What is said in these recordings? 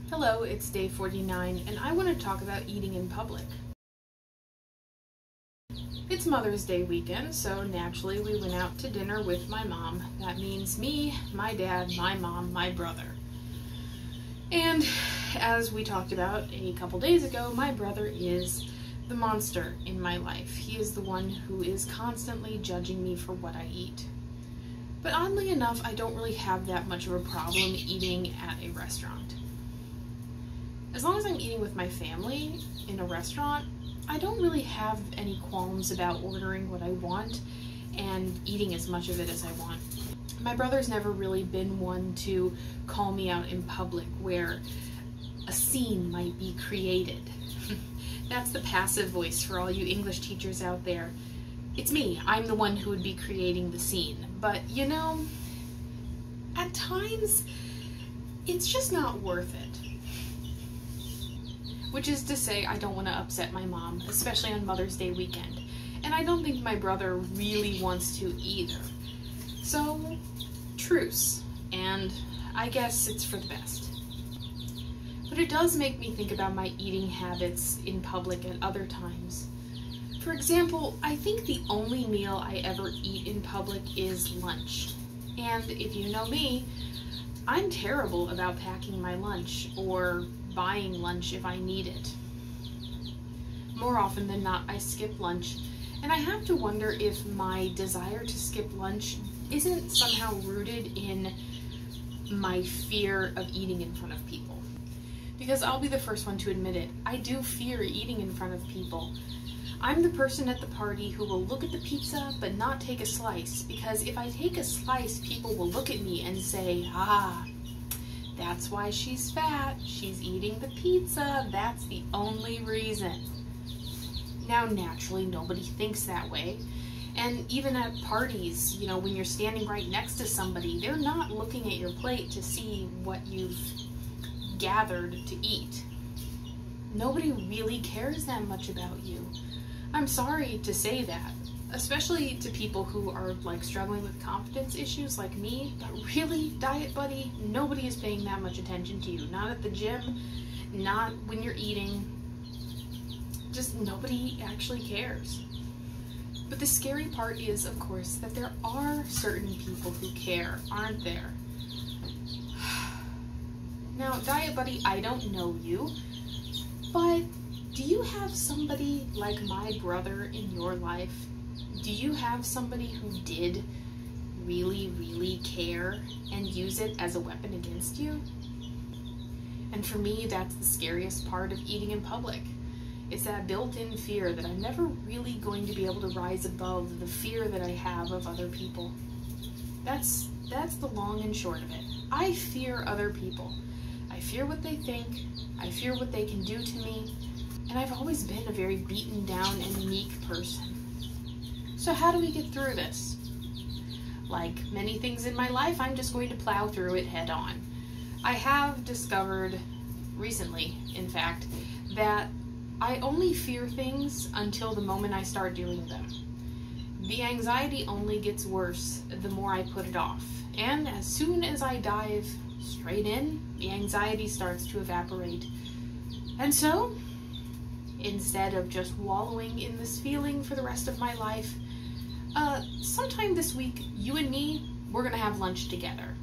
Hello, it's day 49, and I want to talk about eating in public. It's Mother's Day weekend, so naturally we went out to dinner with my mom. That means me, my dad, my mom, my brother. And as we talked about a couple days ago, my brother is the monster in my life. He is the one who is constantly judging me for what I eat. But oddly enough, I don't really have that much of a problem eating at a restaurant. As long as I'm eating with my family in a restaurant, I don't really have any qualms about ordering what I want and eating as much of it as I want. My brother's never really been one to call me out in public where a scene might be created. That's the passive voice for all you English teachers out there. It's me. I'm the one who would be creating the scene. But, you know, at times, it's just not worth it. Which is to say, I don't want to upset my mom, especially on Mother's Day weekend. And I don't think my brother really wants to either. So, truce. And I guess it's for the best. But it does make me think about my eating habits in public at other times. For example, I think the only meal I ever eat in public is lunch. And if you know me, I'm terrible about packing my lunch or buying lunch if I need it. More often than not, I skip lunch, and I have to wonder if my desire to skip lunch isn't somehow rooted in my fear of eating in front of people. Because I'll be the first one to admit it, I do fear eating in front of people. I'm the person at the party who will look at the pizza but not take a slice, because if I take a slice, people will look at me and say, that's why she's fat. She's eating the pizza. That's the only reason. Now, naturally, nobody thinks that way. And even at parties, you know, when you're standing right next to somebody, they're not looking at your plate to see what you've gathered to eat. Nobody really cares that much about you. I'm sorry to say that, especially to people who are like struggling with confidence issues like me, but really, Diet Buddy, nobody is paying that much attention to you. Not at the gym, not when you're eating, just nobody actually cares. But the scary part is, of course, that there are certain people who care, aren't there? Now, Diet Buddy, I don't know you, but do you have somebody like my brother in your life? Do you have somebody who did really, really care and use it as a weapon against you? And for me, that's the scariest part of eating in public. It's that built-in fear that I'm never really going to be able to rise above the fear that I have of other people. That's the long and short of it. I fear other people. I fear what they think. I fear what they can do to me. And I've always been a very beaten down and meek person. So how do we get through this? Like many things in my life, I'm just going to plow through it head on. I have discovered recently, in fact, that I only fear things until the moment I start doing them. The anxiety only gets worse the more I put it off. And as soon as I dive straight in, the anxiety starts to evaporate. And so, instead of just wallowing in this feeling for the rest of my life, sometime this week, you and me, we're gonna have lunch together.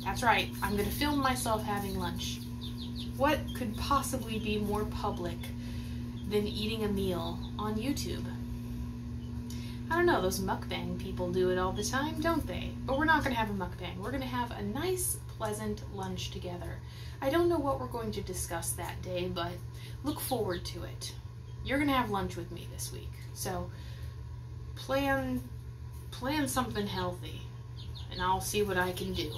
That's right, I'm gonna film myself having lunch. What could possibly be more public than eating a meal on YouTube? I don't know, those mukbang people do it all the time, don't they? But we're not gonna have a mukbang. We're gonna have a nice, pleasant lunch together. I don't know what we're going to discuss that day, but look forward to it. You're gonna have lunch with me this week, so plan something healthy, and I'll see what I can do.